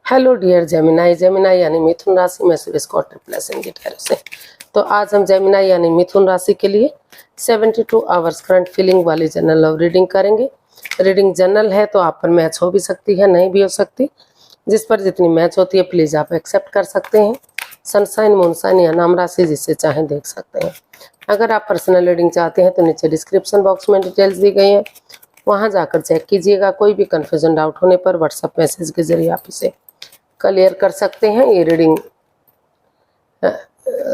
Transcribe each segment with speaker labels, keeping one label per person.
Speaker 1: Hello dear Gemini. Gemini यानी मिथुन राशि में सुरेश कौर ट्रिपल की तरफ से। तो आज हम जेमिनाई यानी मिथुन राशि के लिए 72 आवर्स करंट फीलिंग वाली जनरल लव रीडिंग करेंगे। रीडिंग जनरल है तो आप पर मैच हो भी सकती है, नहीं भी हो सकती। जिस पर जितनी मैच होती है प्लीज़ आप एक्सेप्ट कर सकते हैं। सनसाइन, मूनसाइन या नाम राशि जिससे चाहें देख सकते हैं। अगर आप पर्सनल रीडिंग चाहते हैं तो नीचे डिस्क्रिप्शन बॉक्स में डिटेल्स दी गई हैं, वहाँ जाकर चेक कीजिएगा। कोई भी कन्फ्यूजन डाउट होने पर व्हाट्सएप मैसेज के जरिए आप इसे क्लियर कर सकते हैं। ये रीडिंग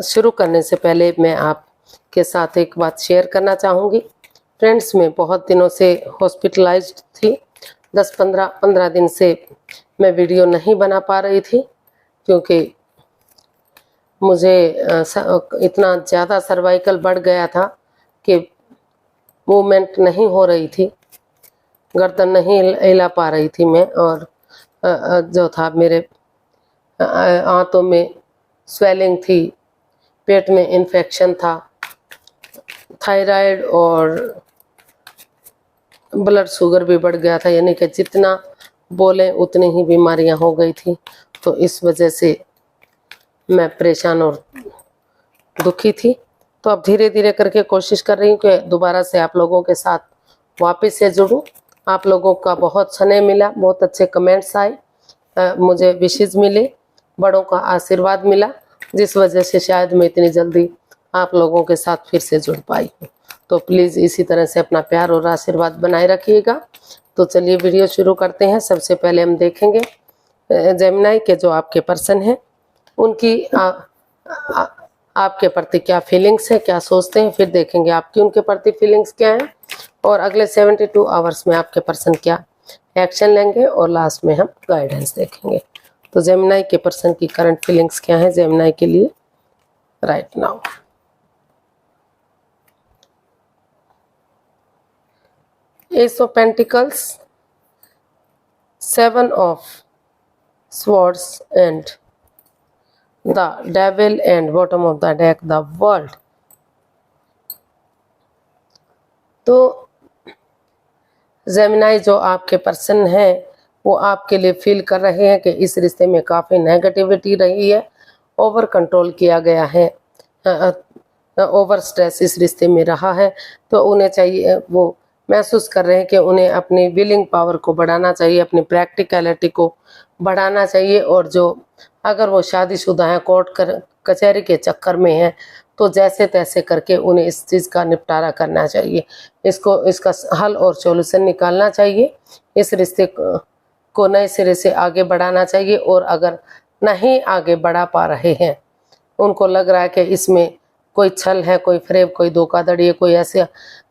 Speaker 1: शुरू करने से पहले मैं आपके साथ एक बात शेयर करना चाहूँगी। फ्रेंड्स, मैं बहुत दिनों से हॉस्पिटलाइज्ड थी। 10-15 दिन से मैं वीडियो नहीं बना पा रही थी क्योंकि मुझे इतना ज़्यादा सर्वाइकल बढ़ गया था कि मूवमेंट नहीं हो रही थी, गर्दन नहीं हिला पा रही थी मैं। और जो था मेरे आंतों में स्वेलिंग थी, पेट में इन्फेक्शन था, थायराइड और ब्लड शुगर भी बढ़ गया था, यानी कि जितना बोले उतनी ही बीमारियां हो गई थी। तो इस वजह से मैं परेशान और दुखी थी। तो अब धीरे धीरे करके कोशिश कर रही हूँ कि दोबारा से आप लोगों के साथ वापस से जुड़ूँ। आप लोगों का बहुत स्नेह मिला, बहुत अच्छे कमेंट्स आए, मुझे विशेष मिले, बड़ों का आशीर्वाद मिला, जिस वजह से शायद मैं इतनी जल्दी आप लोगों के साथ फिर से जुड़ पाई हूँ। तो प्लीज़ इसी तरह से अपना प्यार और आशीर्वाद बनाए रखिएगा। तो चलिए वीडियो शुरू करते हैं। सबसे पहले हम देखेंगे जेमिनाई के जो आपके पर्सन हैं उनकी आपके प्रति क्या फीलिंग्स है, क्या सोचते हैं। फिर देखेंगे आपकी उनके प्रति फीलिंग्स क्या हैं और अगले 72 आवर्स में आपके पर्सन क्या एक्शन लेंगे, और लास्ट में हम गाइडेंस देखेंगे। तो जेमिनाई के पर्सन की करंट फीलिंग्स क्या है जेमिनाई के लिए right now. S of pentacles, 7 of swords and the devil and bottom of the deck the world. तो जेमिनाई जो आपके पर्सन है वो आपके लिए फील कर रहे हैं कि इस रिश्ते में काफ़ी नेगेटिविटी रही है, ओवर कंट्रोल किया गया है, ओवर स्ट्रेस इस रिश्ते में रहा है। तो उन्हें चाहिए, वो महसूस कर रहे हैं कि उन्हें अपनी विलिंग पावर को बढ़ाना चाहिए, अपनी प्रैक्टिकलिटी को बढ़ाना चाहिए। और जो अगर वो शादीशुदा हैं, कोर्ट कचहरी के चक्कर में हैं, तो जैसे तैसे करके उन्हें इस चीज़ का निपटारा करना चाहिए, इसका हल और सॉल्यूशन निकालना चाहिए। इस रिश्ते को नए सिरे से आगे बढ़ाना चाहिए। और अगर नहीं आगे बढ़ा पा रहे हैं, उनको लग रहा है कि इसमें कोई छल है, कोई फ्रेब, कोई धोखाधड़ी है, कोई ऐसे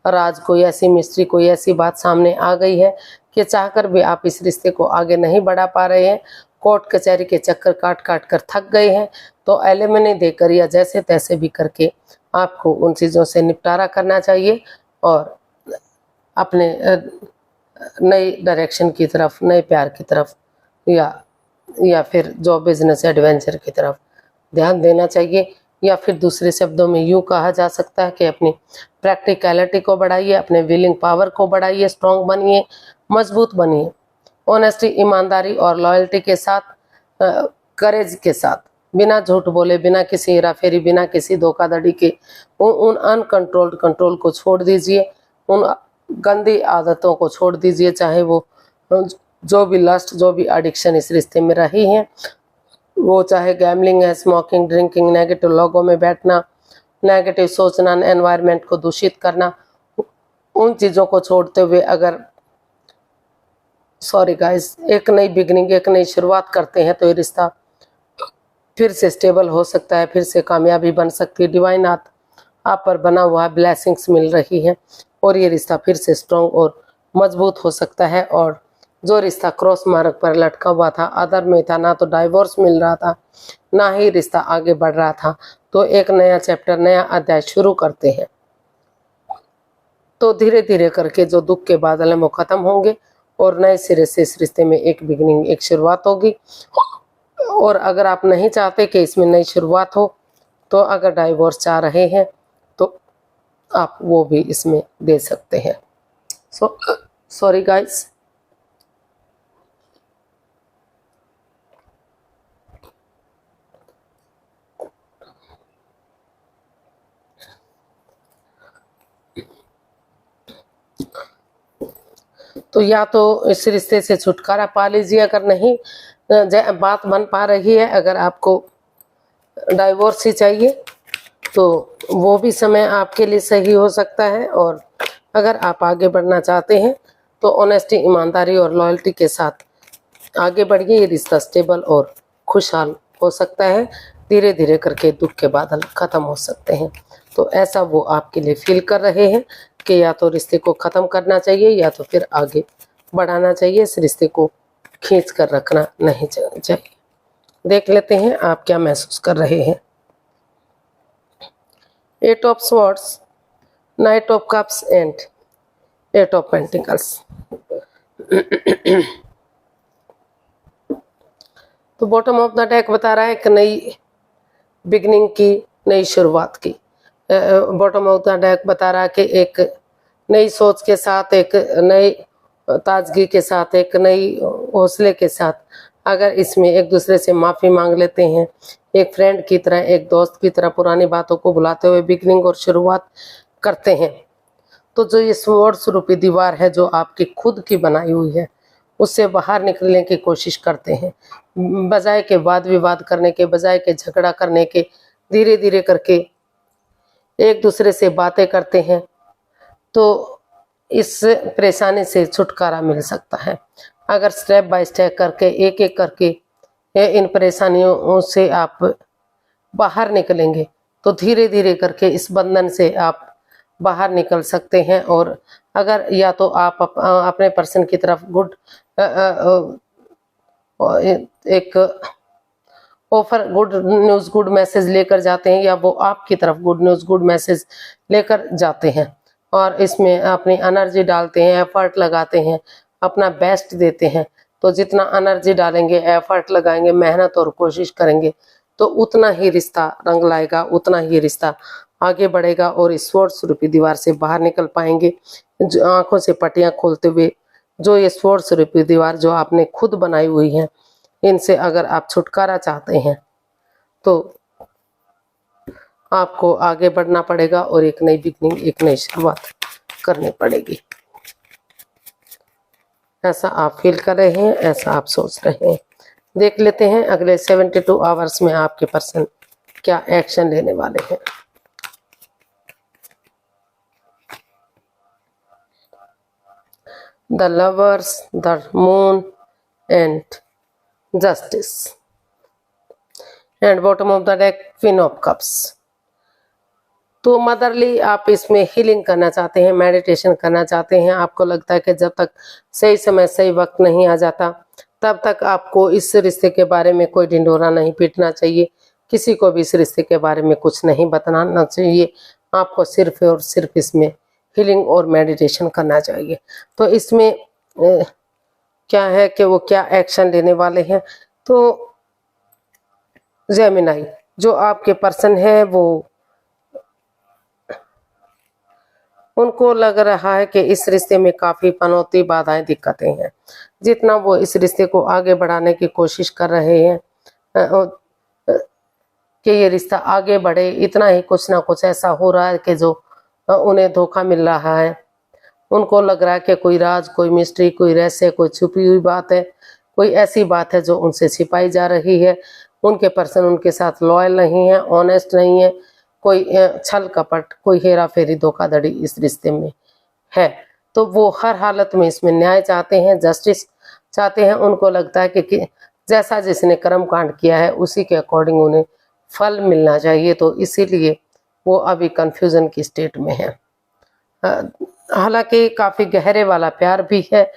Speaker 1: राज, कोई ऐसी मिस्ट्री, कोई ऐसी बात सामने आ गई है कि चाहकर भी आप इस रिश्ते को आगे नहीं बढ़ा पा रहे हैं, कोर्ट कचहरी के चक्कर काट काट कर थक गए हैं, तो एलिमनी देकर या जैसे तैसे भी करके आपको उन चीज़ों से निपटारा करना चाहिए और अपने नई डायरेक्शन की तरफ, नए प्यार की तरफ या फिर जो बिजनेस एडवेंचर की तरफ ध्यान देना चाहिए। या फिर दूसरे शब्दों में यूँ कहा जा सकता है कि अपनी प्रैक्टिकलिटी को बढ़ाइए, अपने विलिंग पावर को बढ़ाइए, स्ट्रॉन्ग बनिए, मजबूत बनिए, ऑनेस्टी, ईमानदारी और लॉयल्टी के साथ, करेज के साथ, बिना झूठ बोले, बिना किसी हेराफेरी, बिना किसी धोखाधड़ी के उन अनकंट्रोल्ड कंट्रोल को छोड़ दीजिए, उन गंदी आदतों को छोड़ दीजिए, चाहे वो जो भी लस्ट, जो भी एडिक्शन इस रिश्ते में रही हैं, वो चाहे गैमलिंग है, स्मोकिंग, ड्रिंकिंग, नेगेटिव लोगों में बैठना, नेगेटिव सोचना, एनवायरनमेंट को दूषित करना, उन चीज़ों को छोड़ते हुए अगर सॉरी गाइस एक नई बिगनिंग, एक नई शुरुआत करते हैं तो ये रिश्ता फिर से स्टेबल हो सकता है, फिर से कामयाबी बन सकती है। डिवाइन आप पर बना हुआ है, ब्लेसिंग्स मिल रही हैं और ये रिश्ता फिर से स्ट्रॉन्ग और मजबूत हो सकता है। और जो रिश्ता क्रॉस मार्ग पर लटका हुआ था, अदर में था, ना तो डाइवोर्स मिल रहा था, ना ही रिश्ता आगे बढ़ रहा था, तो एक नया चैप्टर, नया अध्याय शुरू करते हैं। तो धीरे धीरे करके जो दुख के बादल हैं वो ख़त्म होंगे और नए सिरे से इस रिश्ते में एक बिगनिंग, एक शुरुआत होगी। और अगर आप नहीं चाहते कि इसमें नई शुरुआत हो, तो अगर डाइवोर्स चाह रहे हैं तो आप वो भी इसमें दे सकते हैं। Sorry guys. तो या तो इस रिश्ते से छुटकारा पा लीजिए, अगर नहीं बात बन पा रही है, अगर आपको डाइवोर्स ही चाहिए तो वो भी समय आपके लिए सही हो सकता है। और अगर आप आगे बढ़ना चाहते हैं तो ऑनेस्टी, ईमानदारी और लॉयल्टी के साथ आगे बढ़िए। ये रिश्ता स्टेबल और खुशहाल हो सकता है। धीरे धीरे करके दुख के बादल ख़त्म हो सकते हैं। तो ऐसा वो आपके लिए फील कर रहे हैं कि या तो रिश्ते को ख़त्म करना चाहिए या तो फिर आगे बढ़ाना चाहिए। इस रिश्ते को खींच कर रखना नहीं चाहिए। देख लेते हैं आप क्या महसूस कर रहे हैं। 8 of swords, night of cups and 8 of pentacles. तो बॉटम ऑफ द डेक बता रहा है एक नई बिगनिंग की, नई शुरुआत की। बॉटम ऑफ द डेक बता रहा है कि एक नई सोच के साथ, एक नई ताजगी के साथ, एक नई हौसले के साथ अगर इसमें एक दूसरे से माफ़ी मांग लेते हैं, एक फ्रेंड की तरह, एक दोस्त की तरह पुरानी बातों को भुलाते हुए बिगनिंग और शुरुआत करते हैं, तो जो ये स्वॉर्ड्स रूपी दीवार है जो आपकी खुद की बनाई हुई है, उससे बाहर निकलने की कोशिश करते हैं। बजाय के वाद विवाद करने के, बजाय के झगड़ा करने के, धीरे धीरे करके एक दूसरे से बातें करते हैं तो इस परेशानी से छुटकारा मिल सकता है। अगर स्टेप बाय स्टेप करके, एक एक करके इन परेशानियों से आप बाहर निकलेंगे तो धीरे धीरे करके इस बंधन से आप बाहर निकल सकते हैं। और अगर या तो आप अपने पर्सन की तरफ गुड एक offer, good news, good message लेकर जाते हैं, या वो आपकी तरफ गुड न्यूज़, गुड मैसेज लेकर जाते हैं और इसमें अपनी एनर्जी डालते हैं, एफर्ट लगाते हैं, अपना बेस्ट देते हैं। तो जितना एनर्जी डालेंगे, एफर्ट लगाएंगे, मेहनत और कोशिश करेंगे तो उतना ही रिश्ता रंग लाएगा, उतना ही रिश्ता आगे बढ़ेगा और इस स्वॉर्ड्स रूपी दीवार से बाहर निकल पाएंगे। जो आंखों से पट्टियां खोलते हुए जो ये स्वॉर्ड्स रूपी दीवार जो आपने खुद बनाई हुई है, इनसे अगर आप छुटकारा चाहते हैं तो आपको आगे बढ़ना पड़ेगा और एक नई बिगनिंग, एक नई शुरुआत करनी पड़ेगी। ऐसा आप फील कर रहे हैं, ऐसा आप सोच रहे हैं। देख लेते हैं अगले 72 आवर्स में आपके पर्सन क्या एक्शन लेने वाले हैं। The lovers, the moon and justice and bottom of the deck queen of cups. तो मदरली आप इसमें हीलिंग करना चाहते हैं, मेडिटेशन करना चाहते हैं। आपको लगता है कि जब तक सही समय, सही वक्त नहीं आ जाता तब तक आपको इस रिश्ते के बारे में कोई ढिंढोरा नहीं पीटना चाहिए, किसी को भी इस रिश्ते के बारे में कुछ नहीं बताना चाहिए। आपको सिर्फ और सिर्फ इसमें हीलिंग और मेडिटेशन करना चाहिए। तो इसमें क्या है कि वो क्या एक्शन लेने वाले हैं। तो जेमिनाई जो आपके पर्सन है, वो उनको लग रहा है कि इस रिश्ते में काफ़ी पनौती, बाधाएं, दिक्कतें हैं। जितना वो इस रिश्ते को आगे बढ़ाने की कोशिश कर रहे हैं कि ये रिश्ता आगे बढ़े, इतना ही कुछ ना कुछ ऐसा हो रहा है कि जो उन्हें धोखा मिल रहा है। उनको लग रहा है कि कोई राज, कोई मिस्ट्री, कोई रहस्य, कोई छुपी हुई बात है, कोई ऐसी बात है जो उनसे छिपाई जा रही है। उनके पर्सन उनके साथ लॉयल नहीं है, ऑनेस्ट नहीं है, कोई छल कपट, कोई हेरा फेरी, धोखाधड़ी इस रिश्ते में है। तो वो हर हालत में इसमें न्याय चाहते हैं, जस्टिस चाहते हैं। उनको लगता है कि जैसा जिसने कर्म कांड किया है उसी के अकॉर्डिंग उन्हें फल मिलना चाहिए। तो इसीलिए वो अभी कंफ्यूजन की स्टेट में है। हालांकि काफ़ी गहरे वाला प्यार भी है,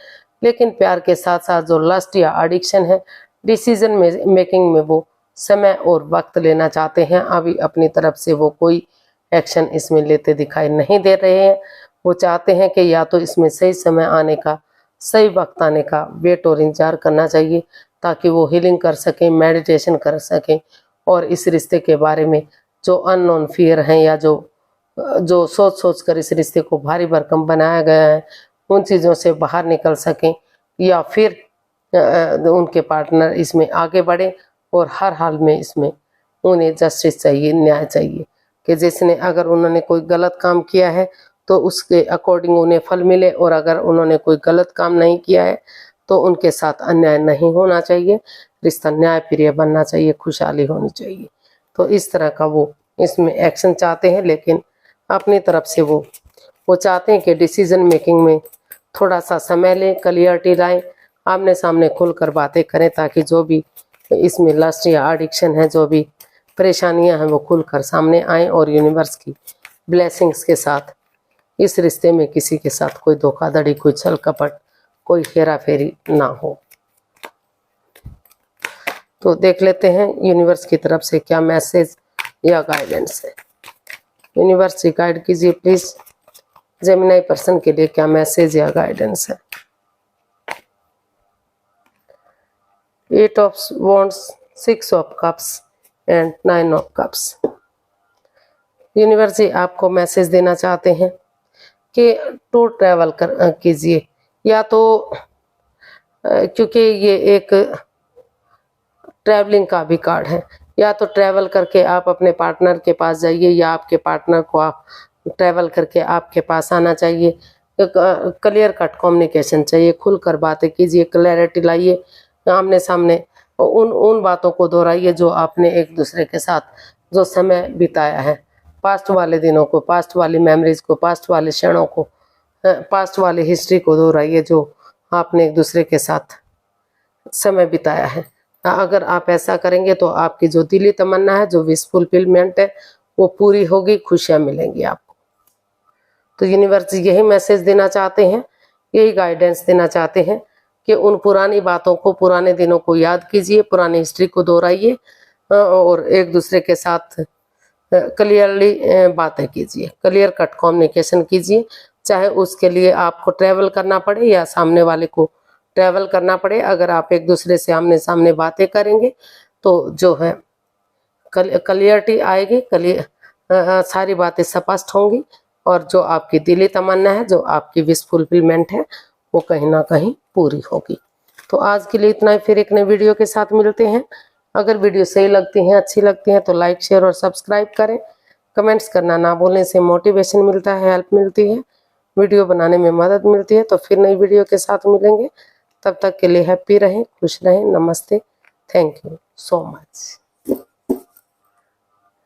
Speaker 1: लेकिन प्यार के साथ साथ जो लस्ट या एडिक्शन है, डिसीजन मेकिंग में वो समय और वक्त लेना चाहते हैं। अभी अपनी तरफ से वो कोई एक्शन इसमें लेते दिखाई नहीं दे रहे हैं। वो चाहते हैं कि या तो इसमें सही समय आने का, सही वक्त आने का वेट और इंतजार करना चाहिए ताकि वो हीलिंग कर सकें, मेडिटेशन कर सकें और इस रिश्ते के बारे में जो अननोन फियर हैं या जो सोच सोच कर इस रिश्ते को भारी भरकम बनाया गया है, उन चीज़ों से बाहर निकल सकें, या फिर उनके पार्टनर इसमें आगे बढ़े और हर हाल में इसमें उन्हें जस्टिस चाहिए, न्याय चाहिए कि जिसने, अगर उन्होंने कोई गलत काम किया है तो उसके अकॉर्डिंग उन्हें फल मिले, और अगर उन्होंने कोई गलत काम नहीं किया है तो उनके साथ अन्याय नहीं होना चाहिए, रिश्ता न्यायप्रिय बनना चाहिए, खुशहाली होनी चाहिए। तो इस तरह का वो इसमें एक्शन चाहते हैं, लेकिन अपनी तरफ से वो चाहते हैं कि डिसीजन मेकिंग में थोड़ा सा समय लें, क्लियरिटी लाएं, आमने सामने खुलकर बातें करें, ताकि जो भी इसमें लस्ट या एडिक्शन है, जो भी परेशानियां हैं, वो खुलकर सामने आएं, और यूनिवर्स की ब्लेसिंग्स के साथ इस रिश्ते में किसी के साथ कोई धोखाधड़ी, कोई छल कपट, कोई हेरा फेरी ना हो। तो देख लेते हैं यूनिवर्स की तरफ से क्या मैसेज या गाइडेंस है। यूनिवर्स से गाइड कीजिए प्लीज, जेमिनी पर्सन के लिए क्या मैसेज या गाइडेंस है। 8 of wands, 6 of cups and 9 of cups. Universe ji आपको मैसेज देना चाहते हैं कि टू ट्रैवल कीजिए, या तो क्योंकि ये एक ट्रैवलिंग का भी कार्ड है, या तो ट्रैवल करके आप अपने पार्टनर के पास जाइए, या आपके पार्टनर को आप ट्रैवल करके आपके पास आना चाहिए। क्लियर कट कम्युनिकेशन चाहिए, खुलकर बातें कीजिए, क्लैरिटी लाइए, आमने सामने उन बातों को दोहराइए जो आपने एक दूसरे के साथ जो समय बिताया है, पास्ट वाले दिनों को, पास्ट वाली मेमोरीज को, पास्ट वाले क्षणों को, पास्ट वाली हिस्ट्री को दोहराइए जो आपने एक दूसरे के साथ समय बिताया है। अगर आप ऐसा करेंगे तो आपकी जो दिली तमन्ना है, जो विश फुलफिलमेंट है, वो पूरी होगी, खुशियां मिलेंगी आपको। तो यूनिवर्स यही मैसेज देना चाहते हैं, यही गाइडेंस देना चाहते हैं कि उन पुरानी बातों को, पुराने दिनों को याद कीजिए, पुरानी हिस्ट्री को दोहराइए, और एक दूसरे के साथ क्लियरली बातें कीजिए, क्लियर कट कम्युनिकेशन कीजिए, चाहे उसके लिए आपको ट्रैवल करना पड़े या सामने वाले को ट्रैवल करना पड़े। अगर आप एक दूसरे से आमने सामने बातें करेंगे तो जो है क्लियरिटी आएगी, सारी बातें स्पष्ट होंगी, और जो आपकी दिली तमन्ना है, जो आपकी विश फुलफिलमेंट है, वो कहीं ना कहीं पूरी होगी। तो आज के लिए इतना ही, फिर एक नए वीडियो के साथ मिलते हैं। अगर वीडियो सही लगती हैं, अच्छी लगती हैं तो लाइक, शेयर और सब्सक्राइब करें। कमेंट्स करना ना भूलें, से मोटिवेशन मिलता है, हेल्प मिलती है, वीडियो बनाने में मदद मिलती है। तो फिर नई वीडियो के साथ मिलेंगे, तब तक के लिए हैप्पी रहें, खुश रहें। नमस्ते, थैंक यू सो मच।